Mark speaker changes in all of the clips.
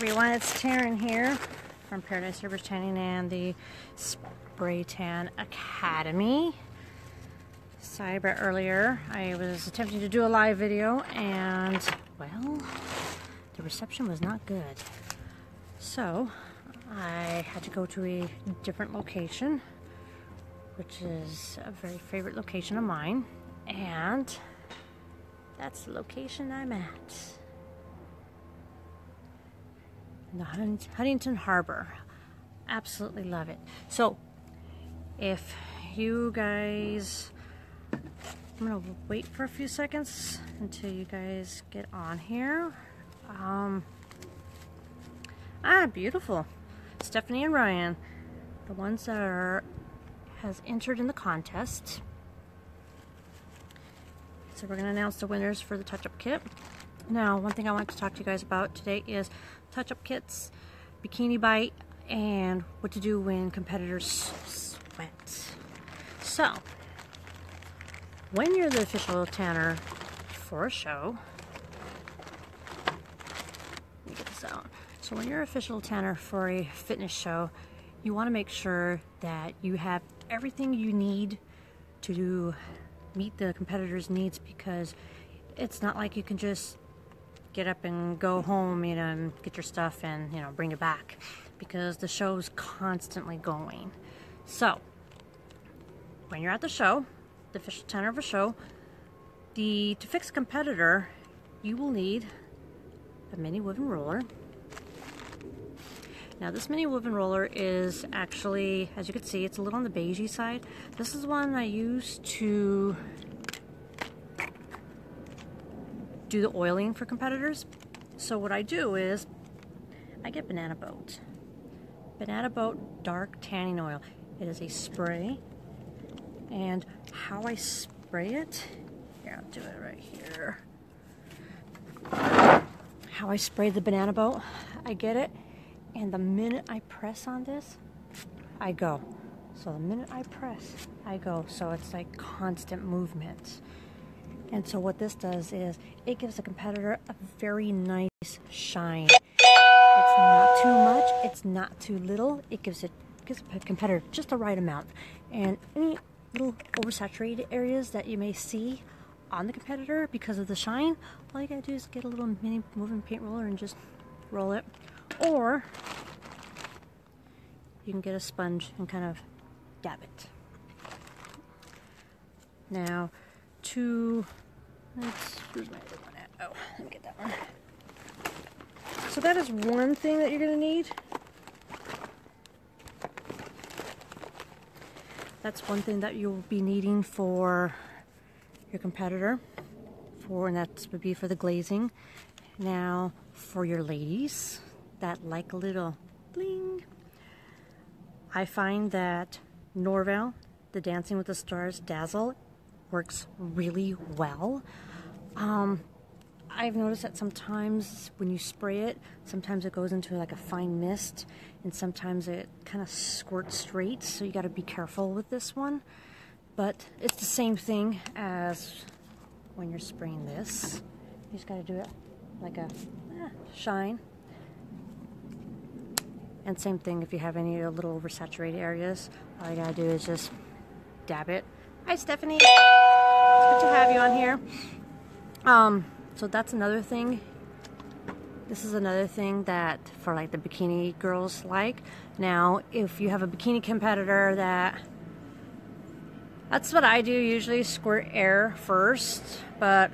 Speaker 1: everyone, it's Taryn here from Paradise River Tanning and the Spray Tan Academy. Sorry about earlier, I was attempting to do a live video and, well, the reception was not good. So, I had to go to a different location, which is a very favorite location of mine, and that's the location I'm at. In the Huntington Harbor. Absolutely love it. So, if you guys, I'm gonna wait for a few seconds until you guys get on here. Beautiful. Stephanie and Ryan, the ones that has entered in the contest. So we're gonna announce the winners for the TouchUp kit. Now, one thing I want to talk to you guys about today is TouchUp kits, bikini bite, and what to do when competitors sweat. So, when you're the official tanner for a show, let me get this out. So when you're official tanner for a fitness show, you want to make sure that you have everything you need to meet the competitors' needs, because it's not like you can just get up and go home, you know, and get your stuff and, you know, bring it back, because the show's constantly going. So, when you're at the show, the official tanner of a show, to fix a competitor, you will need a mini woven roller. Now, this mini woven roller is actually, as you can see, it's a little on the beigey side. This is one I use to do the oiling for competitors. So what I do is I get Banana Boat dark tanning oil. It is a spray, and how I spray it, here, I'll do it right here. How I spray the Banana Boat, I get it, and the minute I press on this, I go. So the minute I press, I go. So it's like constant movement. And so what this does is it gives the competitor a very nice shine. It's not too much, it's not too little. It gives the competitor just the right amount. And any little oversaturated areas that you may see on the competitor because of the shine, all you gotta do is get a little mini moving paint roller and just roll it. Or you can get a sponge and kind of dab it. Now, where's my other one at? Oh, let me get that one. So that is one thing that you're going to need. That's one thing that you'll be needing for your competitor, and that would be for the glazing. Now, for your ladies that like a little bling, I find that Norval, the Dancing with the Stars Dazzle, works really well. I've noticed that sometimes when you spray it, sometimes it goes into like a fine mist, and sometimes it kind of squirts straight, so you got to be careful with this one. But it's the same thing as when you're spraying this. You just got to do it like a shine. And same thing if you have any little oversaturated areas, all you got to do is just dab it. Hi, Stephanie. It's good to have you on here. So that's another thing. This is another thing that for like the bikini girls like. Now, if you have a bikini competitor that's what I do usually, squirt air first. But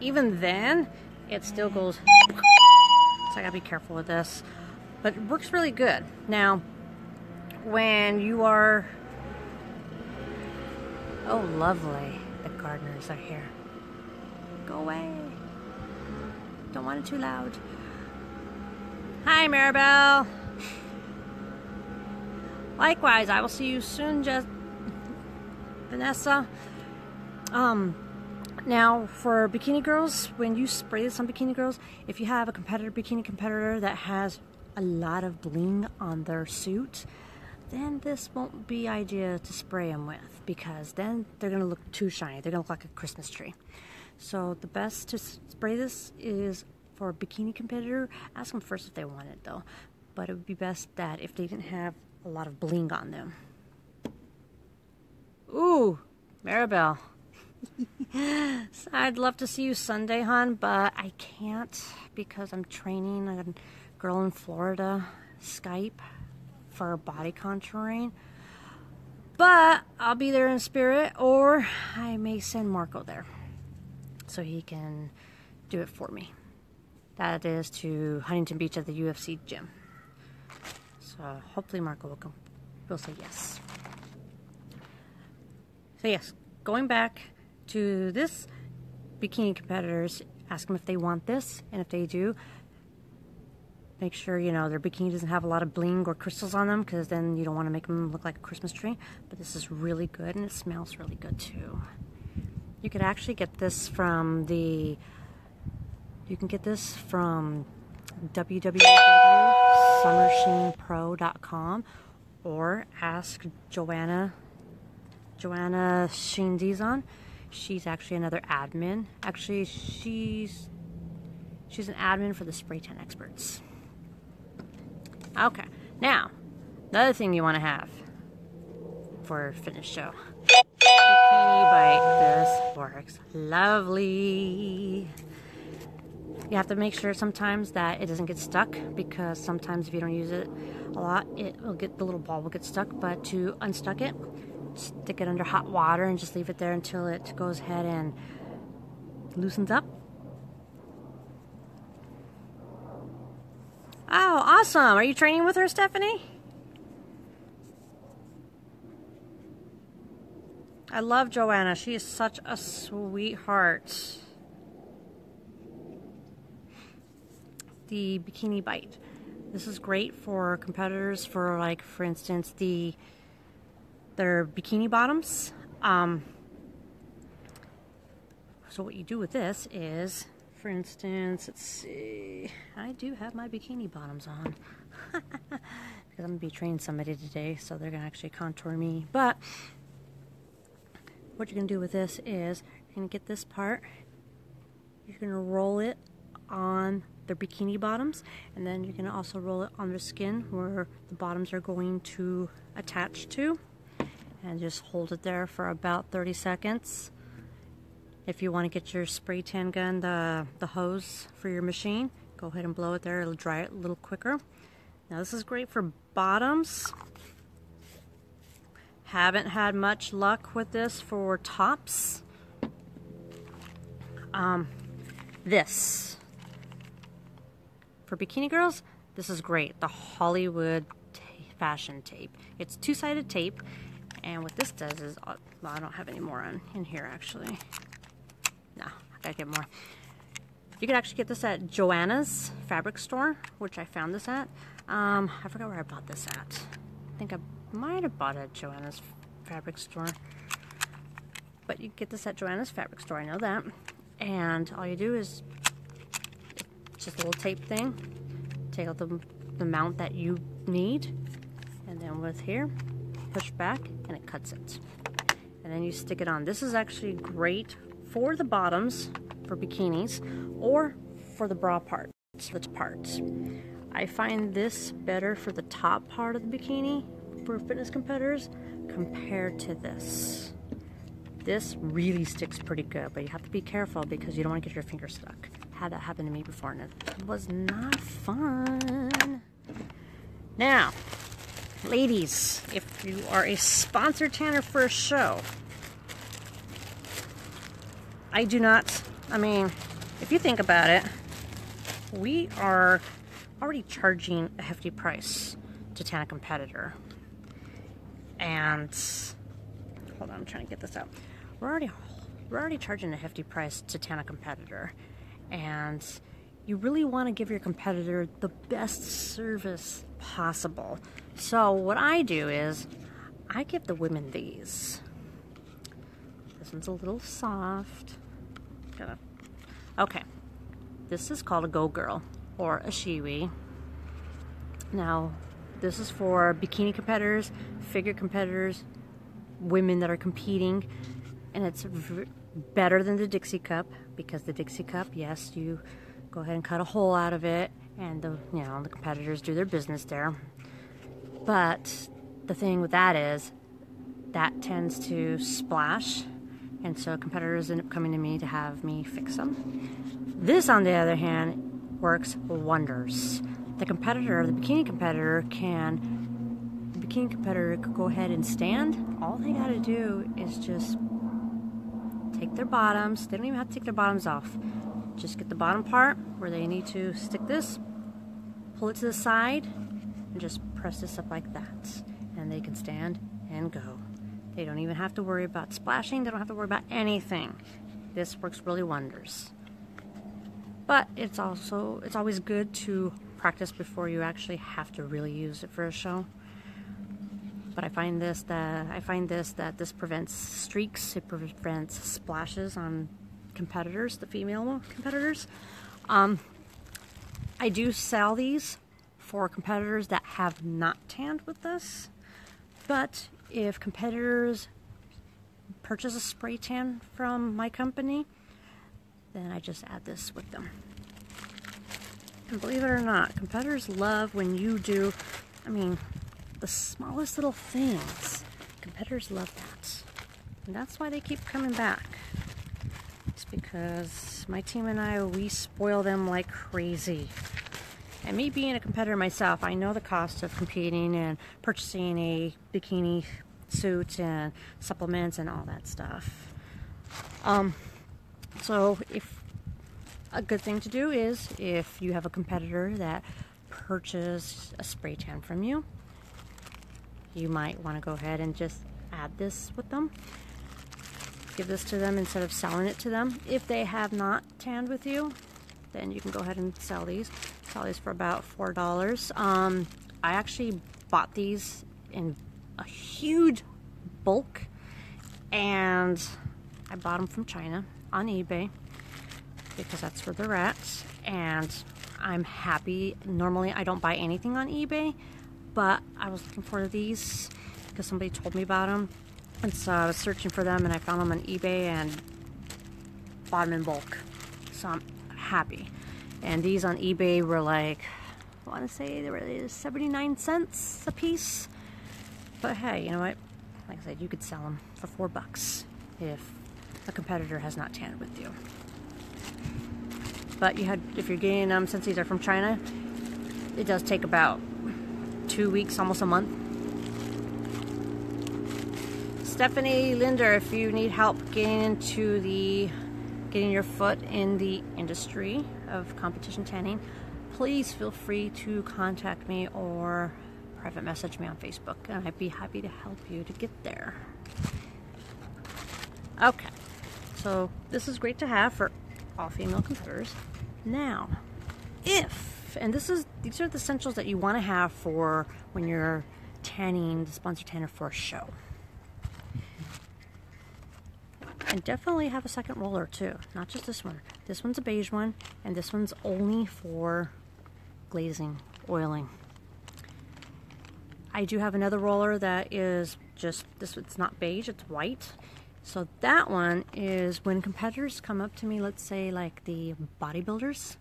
Speaker 1: even then, it still goes. So I gotta be careful with this. But it works really good. Now, when you are, oh, lovely. The gardeners are here. Go away. Don't want it too loud. Hi, Maribel. Likewise, I will see you soon, Vanessa. Now, for bikini girls, when you spray this on bikini girls, if you have a bikini competitor that has a lot of bling on their suit, then this won't be ideal to spray them with, because then they're going to look too shiny. They're going to look like a Christmas tree. So the best to spray this is for a bikini competitor, ask them first if they want it though. But it would be best that if they didn't have a lot of bling on them. Ooh, Maribel. So I'd love to see you Sunday, hon, but I can't because I'm training a girl in Florida, Skype, for body contouring. But I'll be there in spirit, or I may send Marco there so he can do it for me. That is to Huntington Beach at the UFC gym. So hopefully Marco will come. We'll say yes. So yes, going back to this bikini competitors, ask them if they want this, and if they do, make sure, you know, their bikini doesn't have a lot of bling or crystals on them, because then you don't want to make them look like a Christmas tree. But this is really good, and it smells really good too. You could actually get this from www.summersheenpro.com, or ask Joanna Sheen Dizon. She's actually another admin. Actually, she's an admin for the spray tan experts. Okay, now, another thing you want to have for a fitness show. Bikini bite. This works lovely. You have to make sure sometimes that it doesn't get stuck, because sometimes if you don't use it a lot, the little ball will get stuck. But to unstuck it, stick it under hot water and just leave it there until it goes ahead and loosens up. Oh, awesome. Are you training with her, Stephanie? I love Joanna. She is such a sweetheart. The Bikini Bite. This is great for competitors for, like, for instance, their bikini bottoms. So what you do with this is, for instance, let's see, I do have my bikini bottoms on because I'm going to be training somebody today, so they're going to actually contour me. But what you're going to do with this is you're going to get this part, you're going to roll it on their bikini bottoms, and then you're going to also roll it on their skin where the bottoms are going to attach to, and just hold it there for about 30 seconds. If you want to get your spray tan gun, the hose for your machine, go ahead and blow it there. It'll dry it a little quicker. Now this is great for bottoms. Haven't had much luck with this for tops. This. For bikini girls, this is great. The Hollywood fashion tape. It's two-sided tape, and what this does is, well, I don't have any more in here actually. No, I gotta get more. You can actually get this at Joanna's fabric store, which I found this at. I forgot where I bought this at. I think I might have bought it at Joanna's fabric store. But you can get this at Joanna's fabric store, I know that. And all you do is, it's just a little tape thing. Take out the amount that you need. And then with here, push back, and it cuts it. And then you stick it on. This is actually great for the bottoms, for bikinis, or for the bra parts. I find this better for the top part of the bikini for fitness competitors compared to this. This really sticks pretty good, but you have to be careful because you don't want to get your finger stuck. Had that happen to me before, and it was not fun. Now, ladies, if you are a sponsored tanner for a show, if you think about it, we are already charging a hefty price to tan a competitor. And, hold on, I'm trying to get this out. We're already charging a hefty price to tan a competitor. And you really want to give your competitor the best service possible. So what I do is, I give the women these. This one's a little soft. Okay, this is called a Go Girl, or a Shiwi. Now, this is for bikini competitors, figure competitors, women that are competing, and it's better than the Dixie Cup, because the Dixie Cup, yes, you go ahead and cut a hole out of it, and the competitors do their business there. But the thing with that is that tends to splash, and so competitors end up coming to me to have me fix them. This, on the other hand, works wonders. The bikini competitor can go ahead and stand. All they gotta do is just take their bottoms. They don't even have to take their bottoms off. Just get the bottom part where they need to stick this, pull it to the side, and just press this up like that. And they can stand and go. They don't even have to worry about splashing. They don't have to worry about anything. This works really wonders. But it's always good to practice before you actually have to really use it for a show. But I find this that this prevents streaks. It prevents splashes on competitors, the female competitors. I do sell these for competitors that have not tanned with this. But if competitors purchase a spray tan from my company, then I just add this with them. And believe it or not, competitors love when you do, the smallest little things. Competitors love that. And that's why they keep coming back. It's because my team and I, we spoil them like crazy. And me being a competitor myself, I know the cost of competing and purchasing a bikini suit and supplements and all that stuff. So a good thing to do is, if you have a competitor that purchased a spray tan from you, you might want to go ahead and just add this with them. Give this to them instead of selling it to them. If they have not tanned with you, then you can go ahead and sell these. Sell these for about $4. I actually bought these in a huge bulk, and I bought them from China on eBay because that's where they're at, and I'm happy. Normally I don't buy anything on eBay, but I was looking for these because somebody told me about them, and so I was searching for them and I found them on eBay and bought them in bulk. So I'm happy. And these on eBay were like, I want to say they were 79 cents a piece. But hey, you know what? Like I said, you could sell them for $4 if a competitor has not tanned with you. But if you're getting them, since these are from China, it does take about 2 weeks, almost a month. Stephanie Linder, if you need help getting your foot in the industry of competition tanning, please feel free to contact me or private message me on Facebook, and I'd be happy to help you to get there. Okay, so this is great to have for all female competitors. Now, these are the essentials that you want to have for when you're tanning, the sponsor tanner for a show. And definitely have a second roller too, not just this one. This one's a beige one, and this one's only for glazing, oiling. I do have another roller that is just this. It's not beige, it's white. So that one is when competitors come up to me, let's say like the bodybuilders.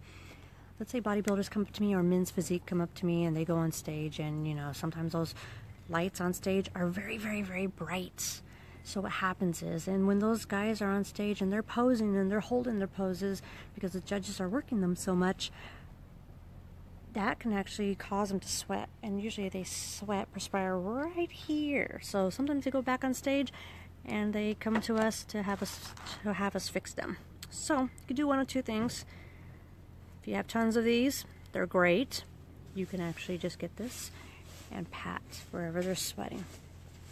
Speaker 1: Let's say bodybuilders come up to me, or men's physique come up to me, and they go on stage, and sometimes those lights on stage are very, very, very bright. So what happens is, and when those guys are on stage and they're posing and they're holding their poses because the judges are working them so much, that can actually cause them to sweat. And usually they perspire right here. So sometimes they go back on stage and they come to us to have us fix them. So you can do one of two things. If you have tons of these, they're great. You can actually just get this and pat wherever they're sweating.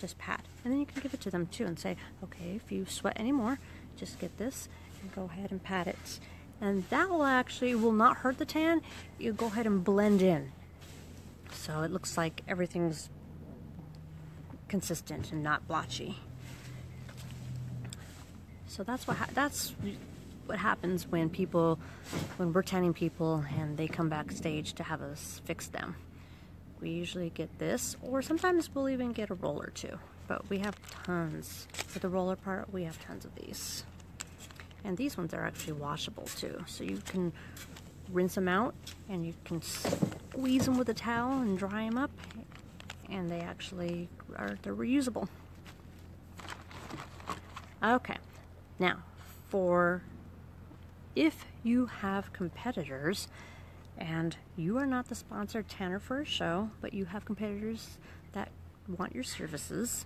Speaker 1: Just pat, and then you can give it to them too and say, okay, if you sweat anymore, just get this and go ahead and pat it, and that will not hurt the tan. You go ahead and blend in so it looks like everything's consistent and not blotchy. So that's what happens when we're tanning people and they come backstage to have us fix them. We usually get this, or sometimes we'll even get a roller too. But we have tons. For the roller part, we have tons of these. And these ones are actually washable too. So you can rinse them out, and you can squeeze them with a towel and dry them up, and they actually they're reusable. Okay, now if you have competitors and you are not the sponsored tanner for a show, but you have competitors that want your services,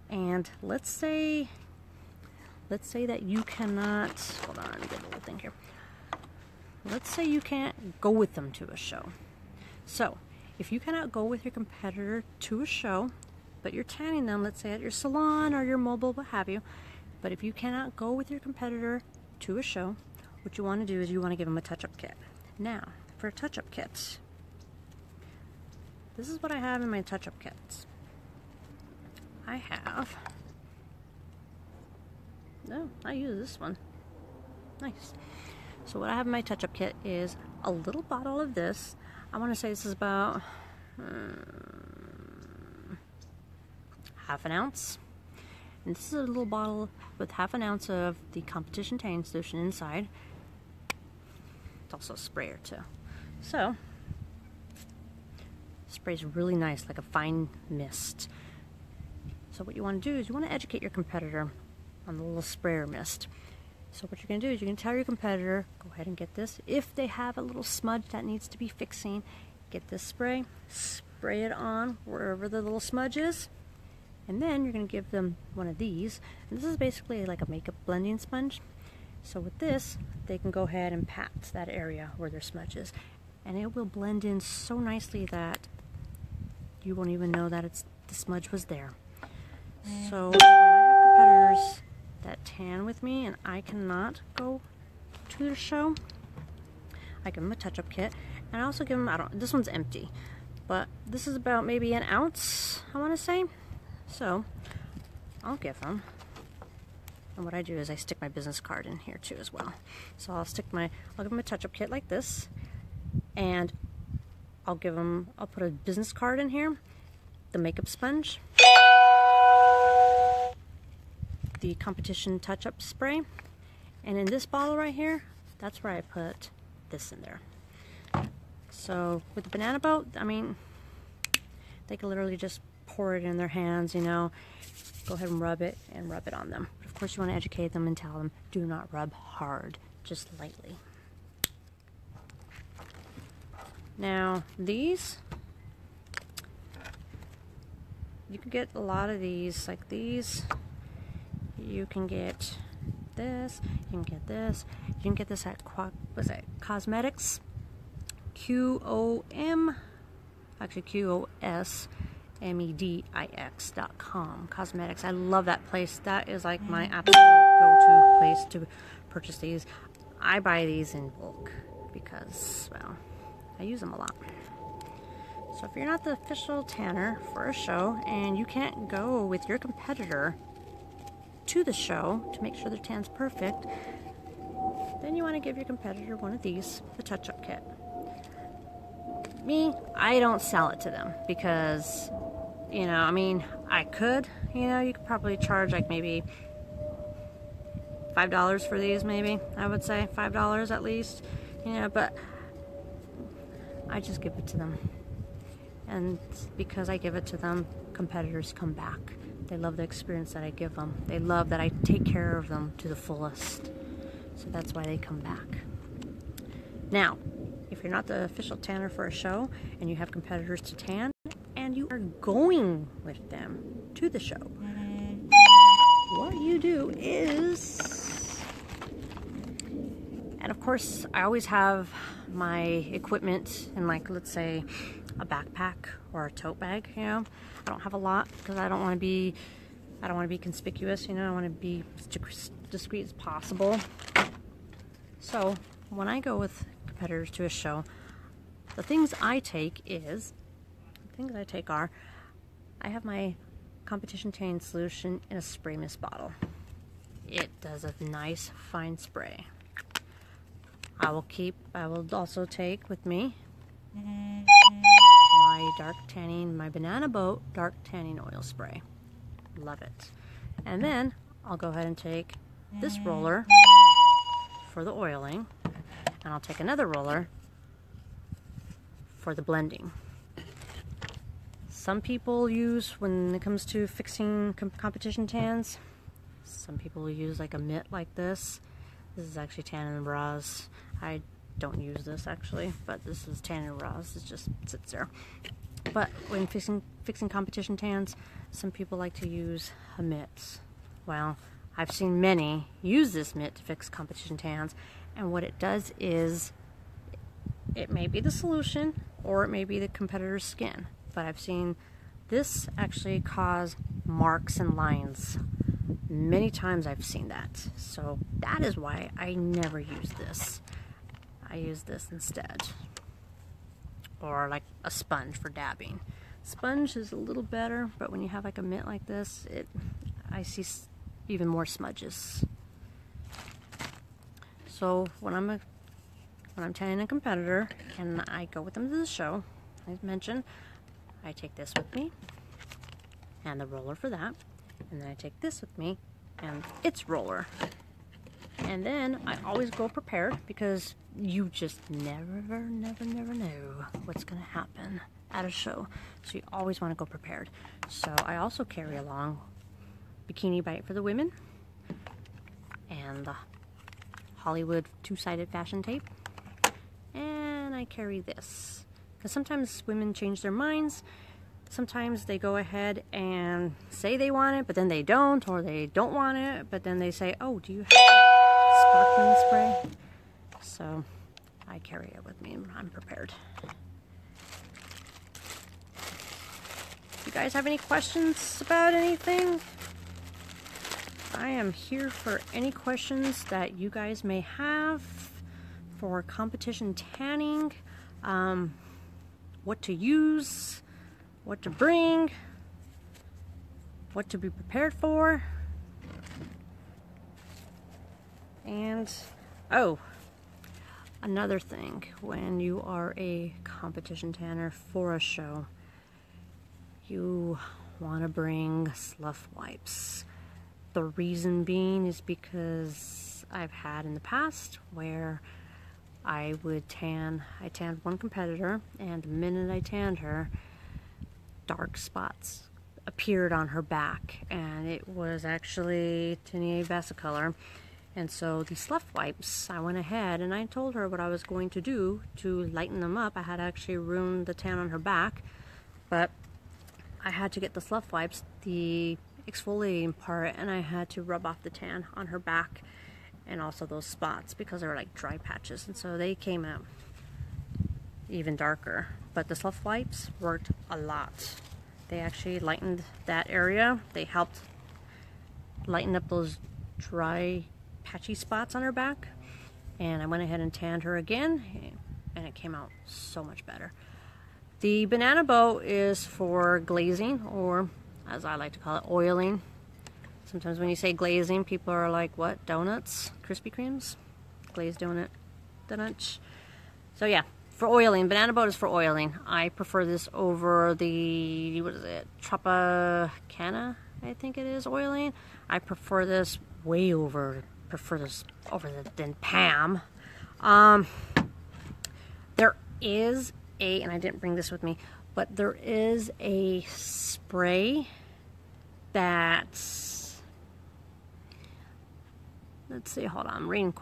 Speaker 1: and let's say that you cannot, hold on, let me get a little thing here. Let's say you can't go with them to a show. So, if you cannot go with your competitor to a show, but you're tanning them, let's say at your salon or your mobile, what have you, but if you cannot go with your competitor to a show, what you want to do is you want to give them a TouchUp kit. Now, for a TouchUp kit, this is what I have in my TouchUp kits. I use this one. Nice. So what I have in my TouchUp kit is a little bottle of this. I want to say this is about half an ounce. And this is a little bottle with half an ounce of the competition tanning solution inside. It's also a sprayer too. So, sprays really nice, like a fine mist. So what you want to do is you want to educate your competitor on the little sprayer mist. So what you're going to do is you're going to tell your competitor, go ahead and get this. If they have a little smudge that needs to be fixing, get this spray, spray it on wherever the little smudge is, and then you're going to give them one of these. And this is basically like a makeup blending sponge. So with this, they can go ahead and pat that area where their smudge is, and it will blend in so nicely that you won't even know that the smudge was there. So when I have competitors that tan with me and I cannot go to the show, I give them a TouchUp kit, and I also give them, this one's empty, but this is about maybe an ounce, I want to say. So I'll give them, and what I do is I stick my business card in here too as well. So I'll give them a TouchUp kit like this, and I'll put a business card in here, the makeup sponge, the competition TouchUp spray, and in this bottle right here, that's where I put this in there. So with the banana boat, I mean, they can literally just pour it in their hands, you know, go ahead and rub it on them. But of course you want to educate them and tell them, do not rub hard, just lightly. Now these, you can get a lot of these, like these. You can get this, you can get this, you can get this at Cosmetics, QOSMEDIX.com, Cosmetics. I love that place. That is like my absolute go-to place to purchase these. I buy these in bulk because, well, I use them a lot. So if you're not the official tanner for a show and you can't go with your competitor to the show to make sure their tan's perfect, then you want to give your competitor one of these, the TouchUp kit. Me, I don't sell it to them because, you know, I mean, I could, you know, you could probably charge like maybe $5 for these, maybe, I would say $5 at least, you know, but I just give it to them. And because I give it to them, competitors come back. They love the experience that I give them. They love that I take care of them to the fullest. So that's why they come back. Now, if you're not the official tanner for a show and you have competitors to tan and you are going with them to the show, what you do is, and of course I always have my equipment in, like, let's say a backpack or a tote bag, you know. I don't have a lot because I don't want to be conspicuous, you know. I want to be as discreet as possible. So when I go with competitors to a show, the things I take are, I have my competition tanning solution in a spray mist bottle. It does a nice fine spray. I will also take with me my banana boat dark tanning oil spray. Love it. And then I'll go ahead and take this roller for the oiling. and I'll take another roller for the blending. Some people use, when it comes to fixing competition tans, some people use like a mitt like this. This is actually Tana Bras. I don't use this actually, but this is Tana Bras. It just sits there. But when fixing competition tans, some people like to use a mitt. Well, I've seen many use this mitt to fix competition tans, and what it does is, it may be the solution or it may be the competitor's skin, but I've seen this actually cause marks and lines. Many times I've seen that. So that is why I never use this. I use this instead. Or like a sponge for dabbing. Sponge is a little better, but when you have like a mitt like this, I see even more smudges. So when I'm tanning a competitor and I go with them to the show, as mentioned, I take this with me and the roller for that, and then I take this with me and its roller. And then I always go prepared, because you just never know what's gonna happen at a show. So you always want to go prepared. So I also carry along Bikini Bite for the women and the Hollywood two-sided fashion tape. And I carry this, because sometimes women change their minds. Sometimes they go ahead and say they want it, but then they don't, or they don't want it, but then they say, oh, do you have sparkling spray? So I carry it with me and I'm prepared. You guys have any questions about anything? I am here for any questions that you guys may have for competition tanning, what to use, what to bring, what to be prepared for. And, oh, another thing, when you are a competition tanner for a show, you want to bring slough wipes. The reason being is because I've had in the past where I tanned one competitor, and the minute I tanned her, dark spots appeared on her back, and it was actually Tenier Basicolor. And so the slough wipes, I went ahead and I told her what I was going to do to lighten them up. I had actually ruined the tan on her back, but I had to get the slough wipes, the exfoliating part, and I had to rub off the tan on her back and also those spots, because they were like dry patches, and so they came out even darker. But the slough wipes worked a lot. They actually lightened that area. They helped lighten up those dry patchy spots on her back, and I went ahead and tanned her again, and it came out so much better. The banana boat is for glazing, or as I like to call it, oiling. Sometimes when you say glazing, people are like, what, donuts? Krispy Kremes? Glazed donuts. So yeah, for oiling. Banana boat is for oiling. I prefer this over the, what is it, Tropicana, I think it is, oiling. I prefer this way over, than Pam. There is a, and I didn't bring this with me, but there is a spray that's, let's see, hold on, I'm reading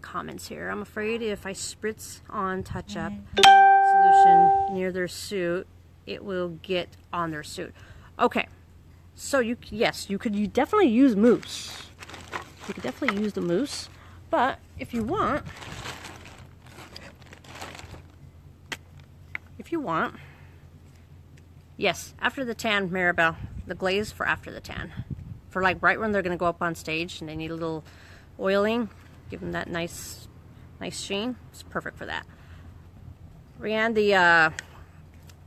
Speaker 1: comments here. I'm afraid if I spritz on TouchUp solution near their suit, it will get on their suit. Okay, so you could definitely use mousse. You could definitely use the mousse, but if you want, yes, after the tan, Maribel, the glaze for after the tan. For like right when they're going to go up on stage and they need a little oiling, give them that nice sheen. It's perfect for that. Rianne,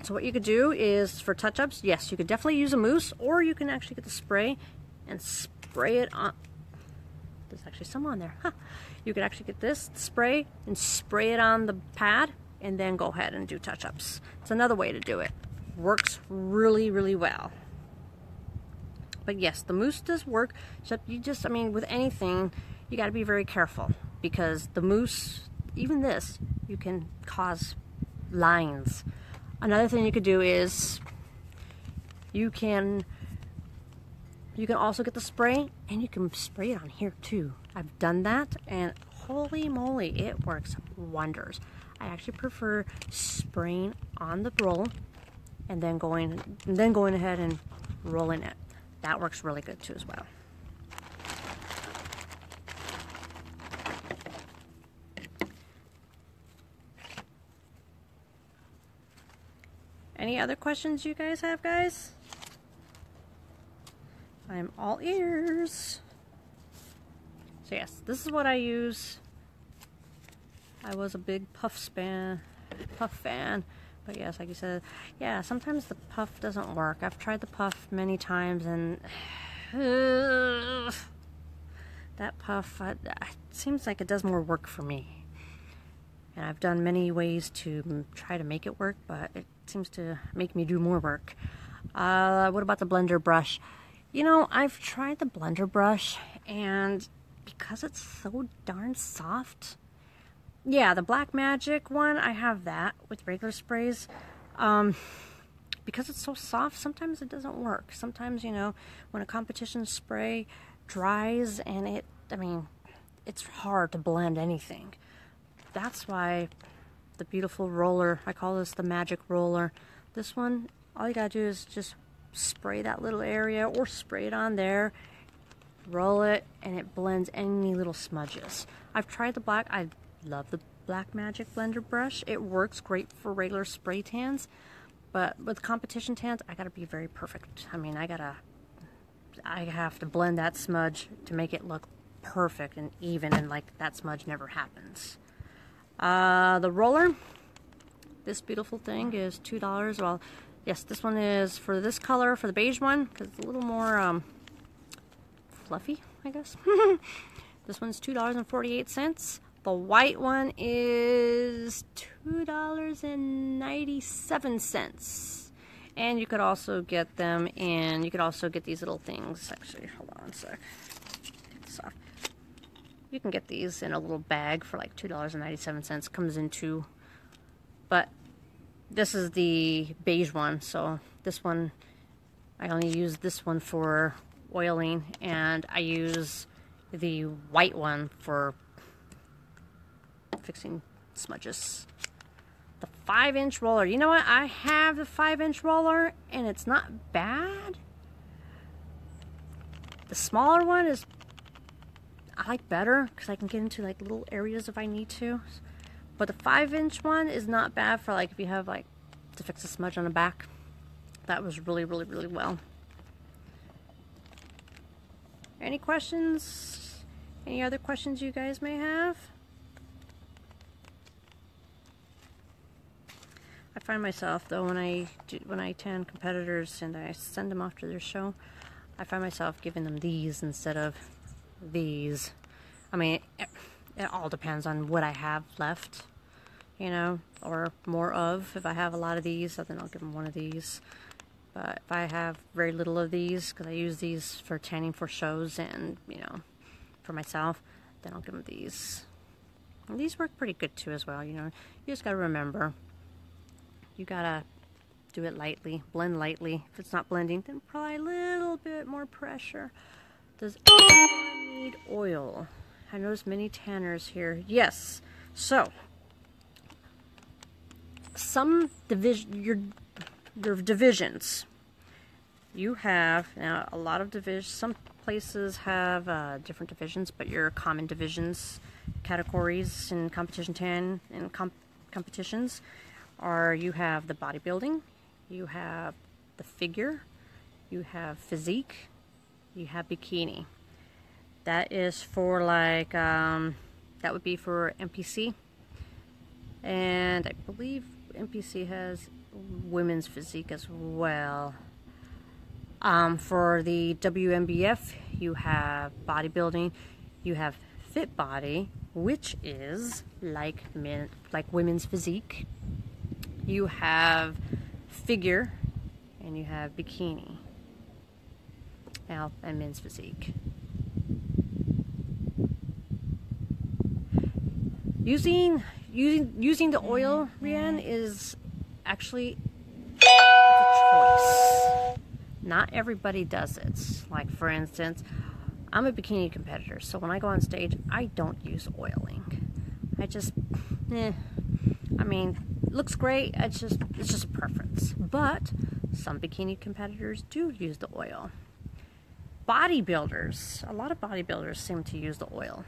Speaker 1: so what you could do is, for TouchUps, yes, you could definitely use a mousse, or you can actually get the spray and spray it on. There's actually some on there. Huh. You could actually get this spray and spray it on the pad, and then go ahead and do TouchUps. It's another way to do it. Works really, really well. But yes, the mousse does work. So you just, I mean, with anything, you got to be very careful, because the mousse, even this, you can cause lines. Another thing you could do is you can also get the spray and you can spray it on here too. I've done that and holy moly, it works wonders. I actually prefer spraying on the roll and then going ahead and rolling it. That works really good too as well. Any other questions you guys have, guys? I'm all ears. So yes, this is what I use. I was a big puff fan, but yes, like you said, yeah, sometimes the puff doesn't work. I've tried the puff many times and that puff, it seems like it does more work for me. And I've done many ways to try to make it work, but it seems to make me do more work. What about the blender brush? You know, I've tried the blender brush, and because it's so darn soft, yeah, the Black Magic one, I have that with regular sprays. Because it's so soft, sometimes it doesn't work. Sometimes, you know, when a competition spray dries and it's hard to blend anything. That's why the beautiful roller, I call this the magic roller. This one, all you gotta do is just spray that little area or spray it on there, roll it, and it blends any little smudges. I've tried the black, I love the Black Magic blender brush. It works great for regular spray tans, but with competition tans, I gotta be very perfect. I mean, I have to blend that smudge to make it look perfect and even, and like that smudge never happens. The roller, this beautiful thing is $2. Well, yes, this one is for this color, for the beige one, because it's a little more fluffy, I guess. This one's $2.48. The white one is $2.97. And you could also get them in, you could also get these little things. Actually, hold on a sec. It's soft. You can get these in a little bag for like $2.97. Comes in two. But this is the beige one, so this one, I only use this one for oiling, and I use the white one for fixing smudges. The 5-inch roller, you know what? I have the 5-inch roller, and it's not bad. The smaller one is, I like better, because I can get into like little areas if I need to. But the 5-inch one is not bad for like if you have like to fix a smudge on the back. That was really, really, really well. Any questions? Any other questions you guys may have? I find myself though when I tan competitors and I send them off to their show, I find myself giving them these instead of these. I mean, it all depends on what I have left, you know, or more of. If I have a lot of these, then I'll give them one of these. But if I have very little of these, because I use these for tanning for shows and, you know, for myself, then I'll give them these. And these work pretty good too as well, you know. You just gotta remember, you gotta do it lightly, blend lightly. If it's not blending, then probably a little bit more pressure. Does anyone need oil? I noticed many tanners here. Yes. So, some your divisions. You have now a lot of divisions. Some places have different divisions, but your common divisions, categories in competition tan and competitions are, you have the bodybuilding, you have the figure, you have physique, you have bikini. That is for like that would be for NPC, and I believe NPC has women's physique as well. For the WMBF, you have bodybuilding, you have fit body, which is like women's physique. You have figure, and you have bikini, and men's physique. Using the oil, Rianne, is actually a choice. Not everybody does it. Like, for instance, I'm a bikini competitor, so when I go on stage, I don't use oiling. I just, I mean, looks great. It's just a preference. But some bikini competitors do use the oil. Bodybuilders, a lot of bodybuilders seem to use the oil.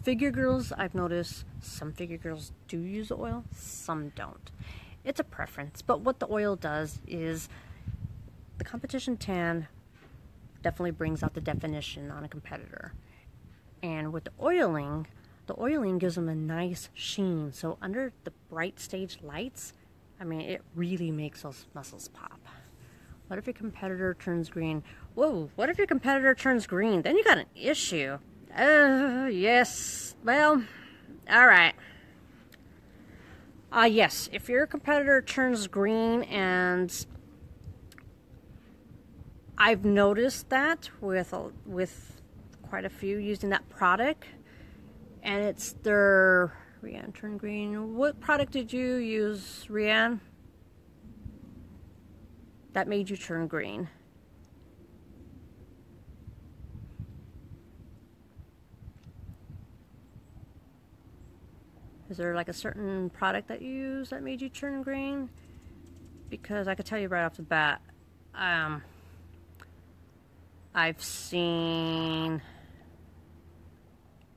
Speaker 1: Figure girls, I've noticed some figure girls do use the oil, some don't. It's a preference, but what the oil does is the competition tan definitely brings out the definition on a competitor. And with the oiling gives them a nice sheen. So under the bright stage lights, I mean, it really makes those muscles pop. What if your competitor turns green? Whoa, what if your competitor turns green? Then you got an issue. Yes. Well, all right. Yes, if your competitor turns green, and I've noticed that with quite a few using that product, and it's their Rianne turn green. What product did you use, Rianne, that made you turn green? Is there like a certain product that you use that made you turn green? Because I could tell you right off the bat, I've seen,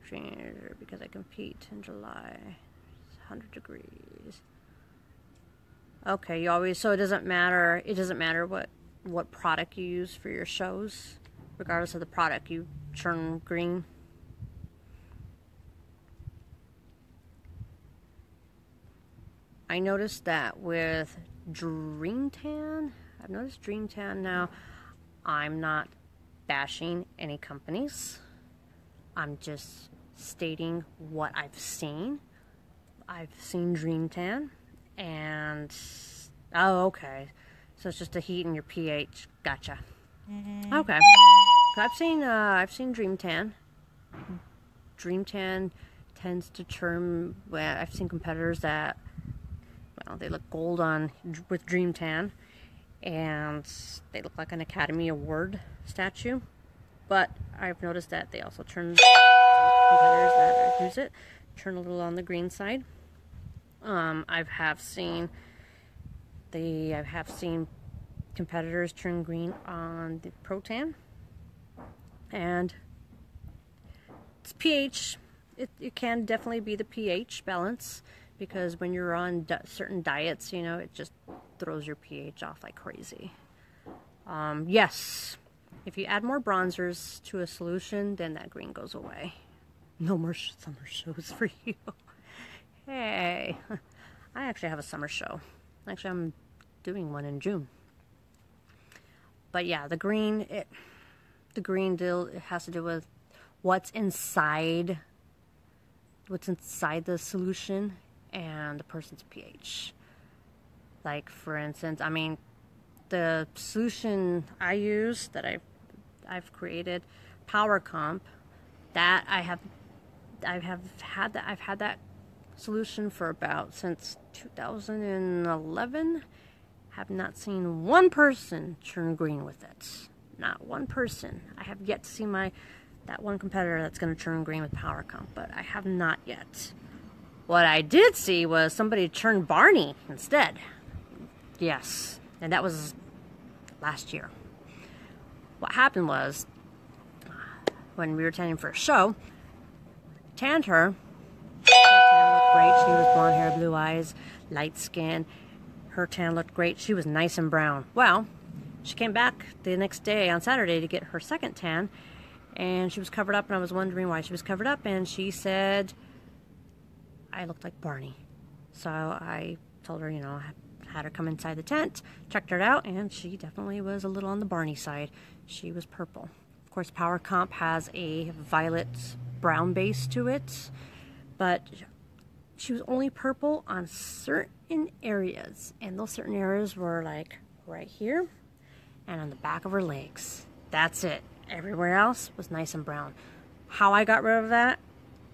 Speaker 1: because I compete in July, it's 100 degrees. Okay, you always, so it doesn't matter what product you use for your shows, regardless of the product, you turn green. I noticed that with Dream Tan. I've noticed Dream Tan now. I'm not bashing any companies. I'm just stating what I've seen. I've seen Dream Tan, and oh, okay. So it's just the heat and your pH. Gotcha. Okay. I've seen Dream Tan. Dream Tan tends to turn. Well, I've seen competitors that, well, they look gold on with Dream Tan, and they look like an Academy Award statue. But I've noticed that they also turn, competitors that use it turn a little on the green side. I have seen competitors turn green on the Pro Tan, and it's pH. It can definitely be the pH balance, because when you're on certain diets, you know, it just throws your pH off like crazy. Yes, if you add more bronzers to a solution, then that green goes away. No more summer shows for you. Hey, I actually have a summer show. Actually, I'm doing one in June. But yeah, the green deal, it has to do with what's inside the solution and the person's pH. Like, for instance, I mean, the solution I use that I've created, Power Comp, that I've had that solution for about since 2011. Have not seen one person turn green with it. Not one person. I have yet to see that one competitor that's going to turn green with Power Comp, but I have not yet. What I did see was somebody turn Barney instead. Yes, and that was last year. What happened was, when we were tanning for a show, tanned her. Her tan looked great. She was blonde hair, blue eyes, light skin. Her tan looked great. She was nice and brown. Well, she came back the next day on Saturday to get her second tan, and she was covered up, and I was wondering why she was covered up, and she said I looked like Barney. So I told her, you know, I had her come inside the tent, checked her out, and she definitely was a little on the Barney side. She was purple. Of course, Power Comp has a violet brown base to it, but she was only purple on certain areas, and those certain areas were like right here and on the back of her legs. That's it. Everywhere else was nice and brown. How I got rid of that,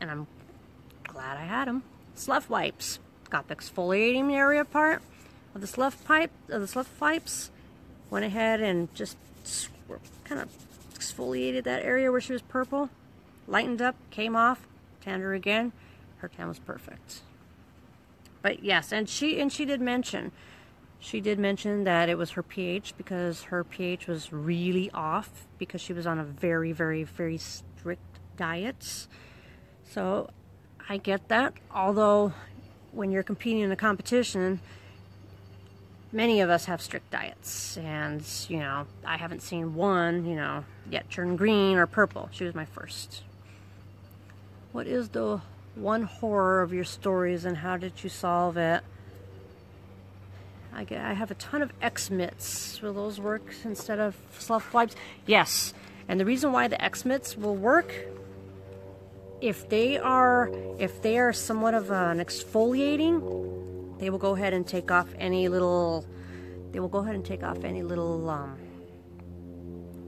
Speaker 1: and I'm glad I had them. Slough wipes. Got the exfoliating area part of the slough wipes. Went ahead and just kind of exfoliated that area where she was purple. Lightened up, came off, tanned her again. Her tan was perfect. But yes, and she did mention that it was her pH, because her pH was really off because she was on a very, very, very strict diet. So I get that. Although when you're competing in a competition, many of us have strict diets, and you know, I haven't seen one, you know, yet turn green or purple. She was my first. What is the one horror of your stories and how did you solve it? I have a ton of ExMyths. Will those work instead of slough wipes? Yes. And the reason why the ExMyths will work, if they are somewhat of an exfoliating, they will go ahead and take off any little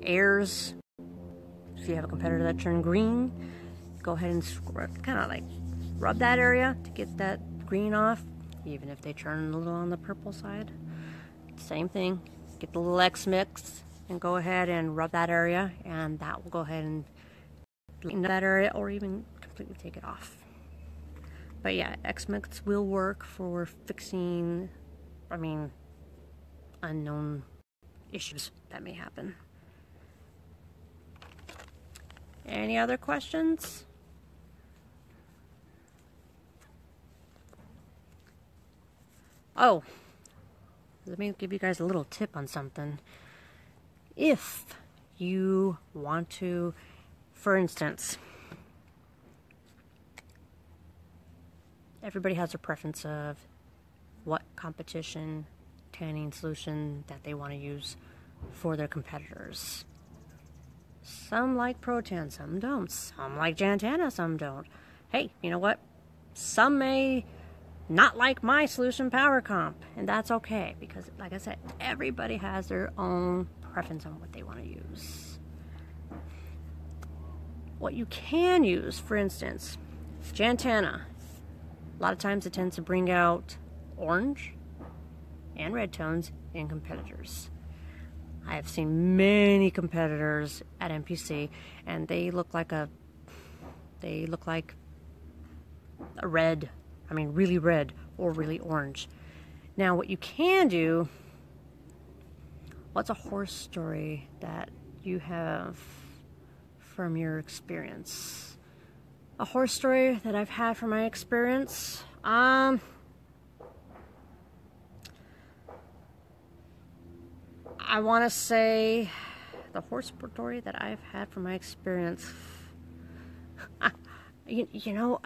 Speaker 1: airs. If you have a competitor that turned green, go ahead and kind of like rub that area to get that green off. Even if they turn a little on the purple side, same thing. Get the little ExMyth and go ahead and rub that area, and that will go ahead and clean that area, or even completely take it off. But yeah, ExMyths will work for fixing, unknown issues that may happen. Any other questions? Oh, let me give you guys a little tip on something. If you want to, for instance, everybody has a preference of what competition tanning solution that they want to use for their competitors. Some like Pro Tan, some don't. Some like Tana, some don't. Hey, you know what? Some may not like my solution power comp, and that's okay, because like I said, everybody has their own preference on what they want to use. What you can use, for instance, Tana, a lot of times it tends to bring out orange and red tones in competitors. I have seen many competitors at NPC, and they look like a red, really red or really orange. Now, what you can do, what's a horror story that you have from your experience? A horror story that I've had from my experience? I want to say the horror story that I've had from my experience. You know,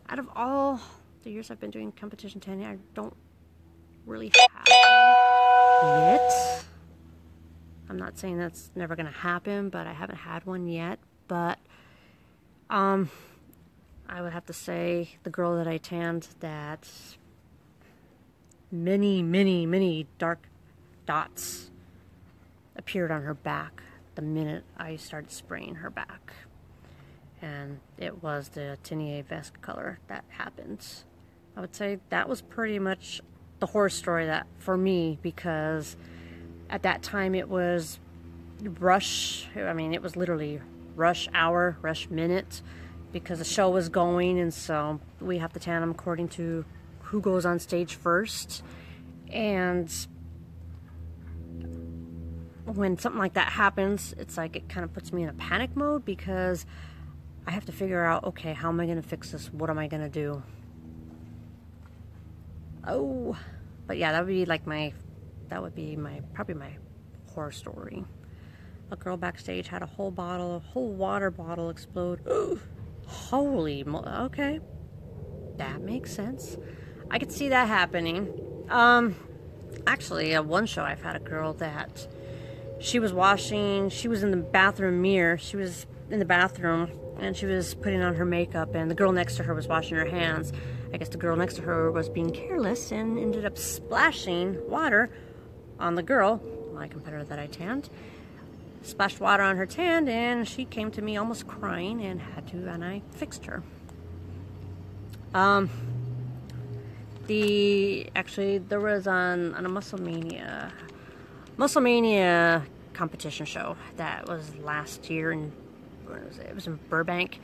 Speaker 1: out of all the years I've been doing competition tanning, I don't really have one yet. I'm not saying that's never going to happen, but I haven't had one yet. But I would have to say the girl that I tanned, that many dark dots appeared on her back the minute I started spraying her back. And it was the Tenier vest color that happened. I would say that was pretty much the horror story that for me, because at that time it was rush. It was literally rush hour, rush minute, because the show was going, and so we have to tan them according to who goes on stage first. And when something like that happens, it's like it kind of puts me in a panic mode, because I have to figure out, okay, how am I going to fix this? What am I going to do? Oh, but yeah, that would be probably my horror story. A girl backstage had a whole water bottle explode. Ooh, holy okay, that makes sense. I could see that happening. Actually, at one show I've had a girl that she was in the bathroom mirror. She was in the bathroom and she was putting on her makeup, and the girl next to her was washing her hands. I guess the girl next to her was being careless and ended up splashing water on the girl, my competitor that I tanned. Splashed water on her tan, and she came to me almost crying, and I fixed her. Actually, there was on a Muscle Mania competition show that was last year, and it was in Burbank,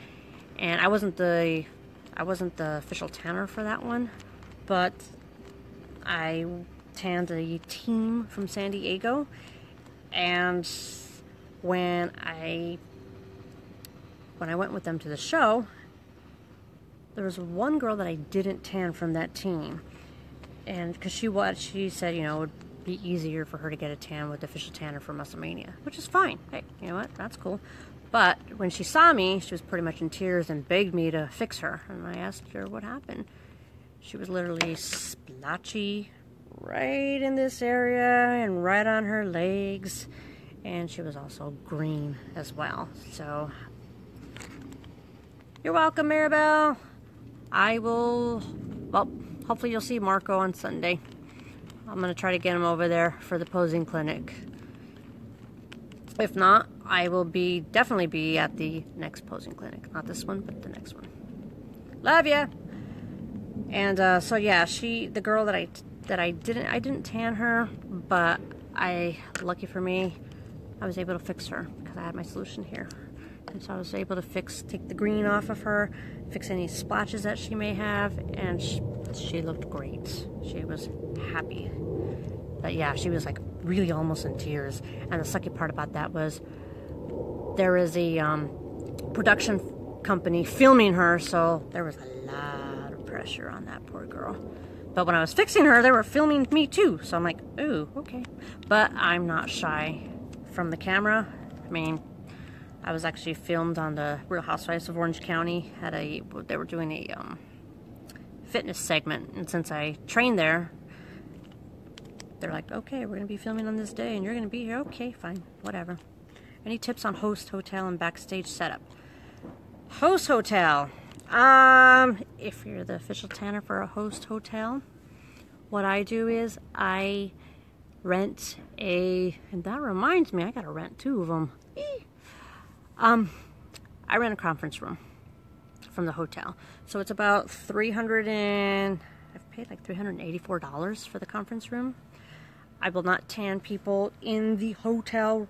Speaker 1: and I wasn't the official tanner for that one, but I tanned a team from San Diego, and when I went with them to the show, there was one girl that I didn't tan from that team, and because she said, you know, it would be easier for her to get a tan with the official tanner for Muscle Mania, which is fine. Hey, you know what? That's cool. But when she saw me, she was pretty much in tears and begged me to fix her. And I asked her what happened. She was literally splotchy right in this area and right on her legs, and she was also green as well. So you're welcome, Maribel. I will, well, hopefully you'll see Marco on Sunday. I'm going to try to get him over there for the posing clinic. If not, I will definitely be at the next posing clinic. Not this one, but the next one. Love ya! And so yeah, the girl that I didn't tan her, but lucky for me, I was able to fix her because I had my solution here. And so I was able to take the green off of her, fix any splotches that she may have, and she looked great. She was happy. But yeah, she was like really almost in tears. And the sucky part about that was there is a production company filming her, so there was a lot of pressure on that poor girl. But when I was fixing her, they were filming me too. So I'm like, ooh, okay. But I'm not shy from the camera. I mean, I was actually filmed on the Real Housewives of Orange County. They were doing a fitness segment, and since I trained there, they're like, okay, we're gonna be filming on this day, and you're gonna be here. Okay, fine, whatever. Any tips on host hotel and backstage setup? Host hotel. If you're the official tanner for a host hotel, what I do is I rent and that reminds me, I gotta rent 2 of them. I rent a conference room from the hotel. So it's about I've paid like $384 for the conference room. I will not tan people in the hotel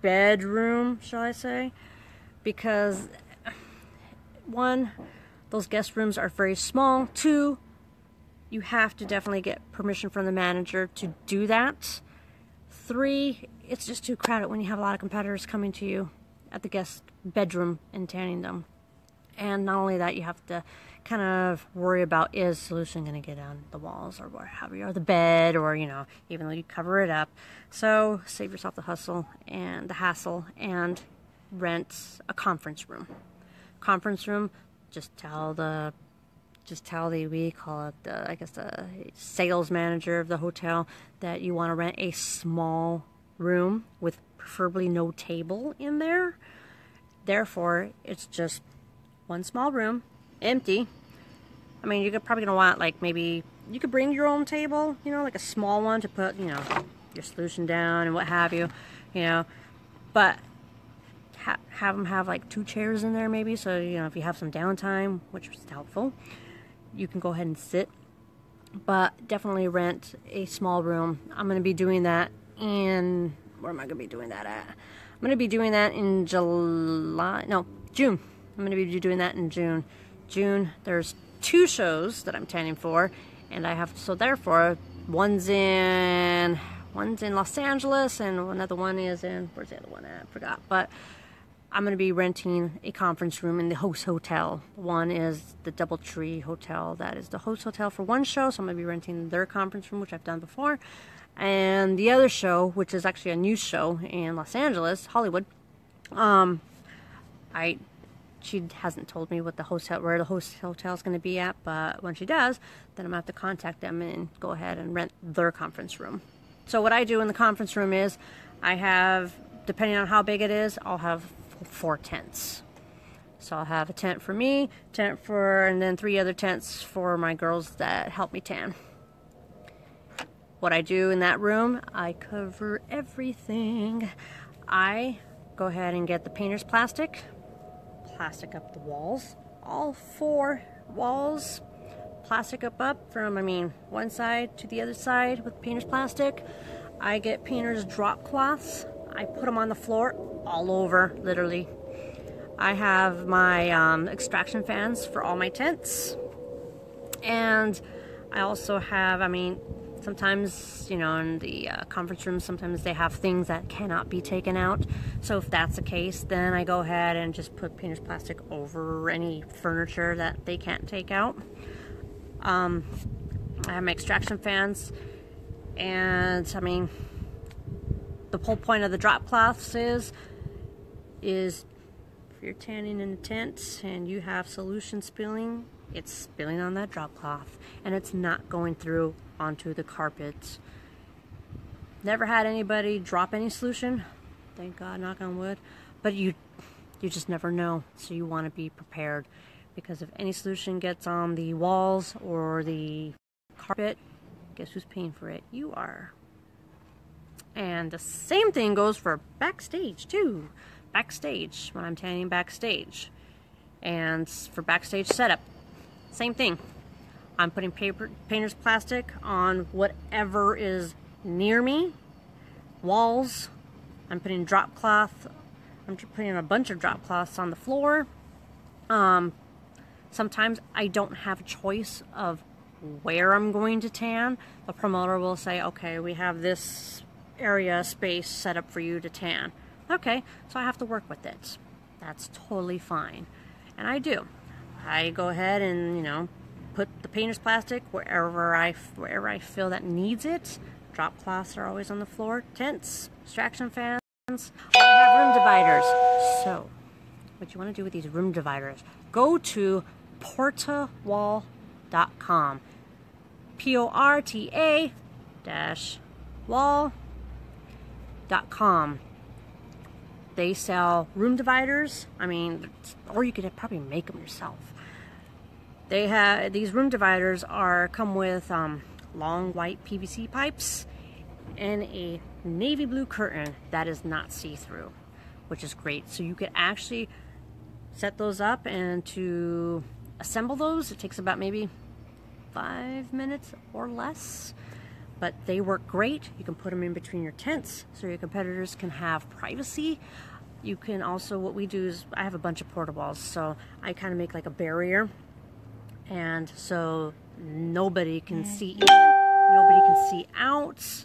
Speaker 1: bedroom, shall I say, because 1, those guest rooms are very small. 2, you have to definitely get permission from the manager to do that. 3, it's just too crowded when you have a lot of competitors coming to you at the guest bedroom and tanning them. And not only that, you have to kind of worry about, is solution going to get on the walls or whatever, or the bed, or, you know, even though you cover it up. So save yourself the hassle and rent a conference room. Conference room, just tell the we call it the sales manager of the hotel that you want to rent a small room with preferably no table in there. Therefore, it's just one small room, empty. I mean, you're probably gonna want, like, maybe you could bring your own table, you know, like a small one to put, you know, your solution down and what have you, you know. But have them have like 2 chairs in there maybe, so, you know, if you have some downtime, which is helpful, you can go ahead and sit. But definitely rent a small room. I'm going to be doing that in, where am I going to be doing that at? I'm going to be doing that in June. I'm going to be doing that in June. There's 2 shows that I'm tanning for, and so therefore, one's in Los Angeles, and another one is in, where's the other one at? I forgot. But I'm going to be renting a conference room in the host hotel. One is the DoubleTree Hotel. That is the host hotel for one show, so I'm going to be renting their conference room, which I've done before. And the other show, which is actually a news show in Los Angeles, Hollywood, she hasn't told me where the host hotel is going to be at, but when she does, then I'm going to have to contact them and go ahead and rent their conference room. So what I do in the conference room is I have, depending on how big it is, I'll have 4 tents. So I'll have a tent for me, and then 3 other tents for my girls that help me tan. What I do in that room, I cover everything. I go ahead and get the painter's plastic up the walls, all 4 walls, plastic up from, I mean, one side to the other side with painter's plastic. I get painter's drop cloths. I put them on the floor all over, literally. I have my extraction fans for all my tents. And I also have, I mean, sometimes, you know, in the conference room, sometimes they have things that cannot be taken out. So if that's the case, then I go ahead and just put painter's plastic over any furniture that they can't take out. I have my extraction fans, and I mean, the whole point of the drop cloths is if you're tanning in a tent and you have solution spilling, it's spilling on that drop cloth and it's not going through onto the carpet. Never had anybody drop any solution, thank God, knock on wood, but you just never know, so you want to be prepared, because if any solution gets on the walls or the carpet, guess who's paying for it? You are. And the same thing goes for backstage too. Backstage, when I'm tanning backstage, and for backstage setup, same thing. I'm putting painter's plastic on whatever is near me. Walls, I'm putting drop cloth. I'm putting a bunch of drop cloths on the floor. Sometimes I don't have a choice of where I'm going to tan. The promoter will say, okay, we have this area space set up for you to tan. Okay, so I have to work with it. That's totally fine. And I do. I go ahead and, you know, put the painter's plastic wherever I feel that needs it. Drop cloths are always on the floor. Tents, extraction fans. I have room dividers. So, what you want to do with these room dividers, go to portawall.com. porta-wall.com. They sell room dividers. I mean, or you could probably make them yourself. They have, these room dividers come with long white PVC pipes and a navy blue curtain that is not see-through, which is great. So you could actually set those up, and to assemble those, it takes about maybe 5 minutes or less. But they work great. You can put them in between your tents so your competitors can have privacy. You can also, what we do is, I have a bunch of porta walls, so I kind of make like a barrier, and so nobody can see in, nobody can see out.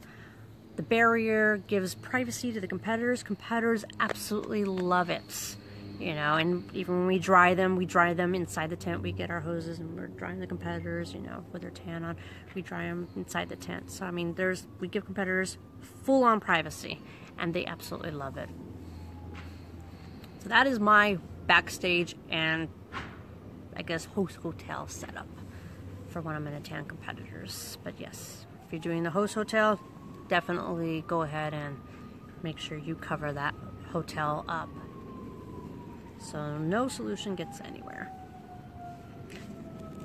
Speaker 1: The barrier gives privacy to the competitors. Competitors absolutely love it. You know, and even when we dry them inside the tent. We get our hoses and we're drying the competitors, you know, with their tan on. We dry them inside the tent. So, I mean, we give competitors full-on privacy, and they absolutely love it. So that is my backstage and, I guess, host hotel setup for when I'm going to tan competitors. But yes, if you're doing the host hotel, definitely go ahead and make sure you cover that hotel up, so no solution gets anywhere.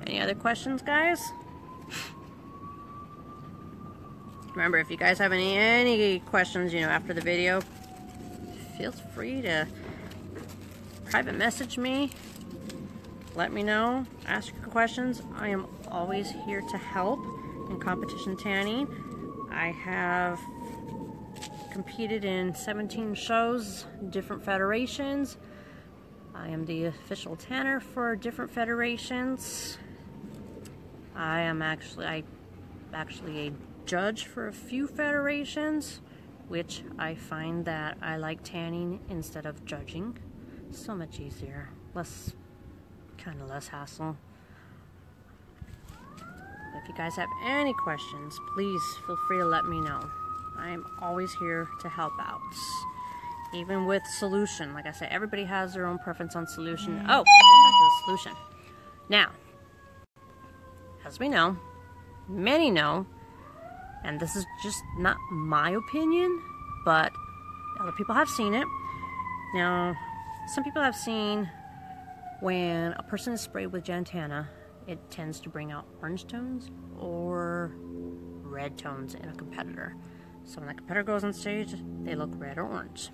Speaker 1: Any other questions, guys? Remember, if you guys have any questions, you know, after the video, feel free to private message me. Let me know. Ask your questions. I am always here to help in competition tanning. I have competed in 17 shows, different federations. I am the official tanner for different federations. I am actually a judge for a few federations, which I find that I like tanning instead of judging. So much easier, less hassle. If you guys have any questions, please feel free to let me know. I am always here to help out. Even with solution, like I said, everybody has their own preference on solution. Oh, going back to the solution. Now, as we know, many know, and this is just not my opinion, but other people have seen it. Now, some people have seen when a person is sprayed with Tana, it tends to bring out orange tones or red tones in a competitor. So when a competitor goes on stage, they look red or orange.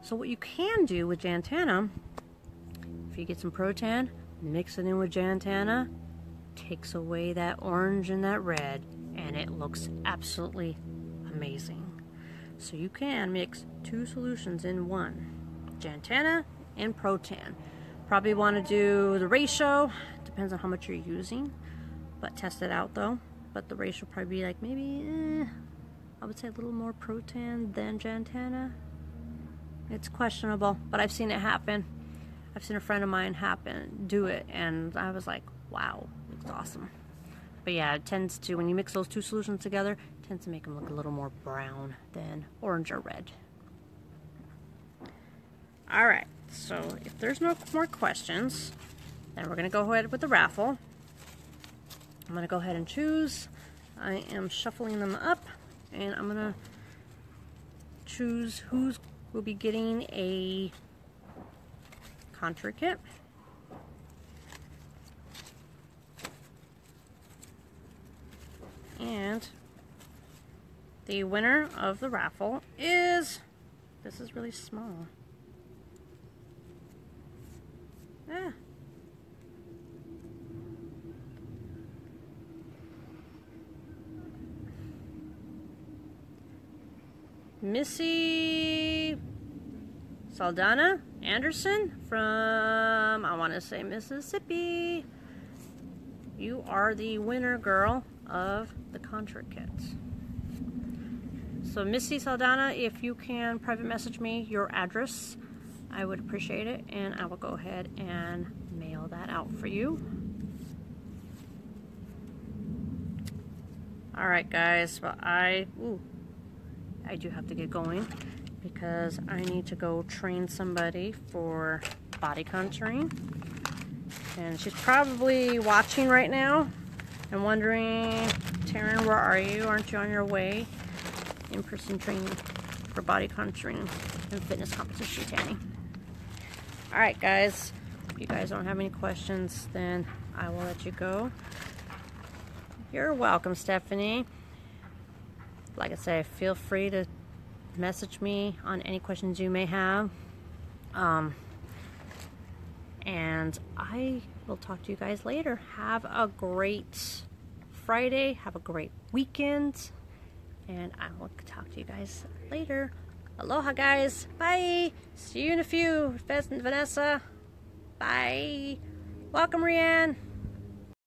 Speaker 1: So what you can do with Tana, if you get some Pro Tan, mix it in with Tana, takes away that orange and that red, and it looks absolutely amazing. So you can mix 2 solutions in one, Tana and Pro-Tan. Probably want to do the ratio, depends on how much you're using, but test it out though. But the ratio would probably be like maybe, I would say a little more Pro-Tan than Tana. It's questionable, but I've seen it happen. I've seen a friend of mine do it, and I was like, wow, looks awesome. But yeah, it tends to, when you mix those 2 solutions together, it tends to make them look a little more brown than orange or red. Alright, so if there's no more questions, then we're going to go ahead with the raffle. I'm going to go ahead and choose. I am shuffling them up, and I'm going to choose who will be getting a contour kit. And the winner of the raffle is, this is really small. Missy Saldana Anderson from, I want to say, Mississippi. You are the winner, girl, of the contour kits. So Missy Saldana, if you can private message me your address, I would appreciate it, and I will go ahead and mail that out for you. Alright guys, well I do have to get going because I need to go train somebody for body contouring. And she's probably watching right now and wondering, Taryn, where are you? Aren't you on your way? In-person training for body contouring and fitness competition tanning. Alright guys, if you guys don't have any questions, then I will let you go. You're welcome, Stephanie. Like I say, feel free to message me on any questions you may have. And I will talk to you guys later. Have a great Friday. Have a great weekend. And I will talk to you guys later. Aloha, guys. Bye. See you in a few. Vanessa. Bye. Welcome, Rianne.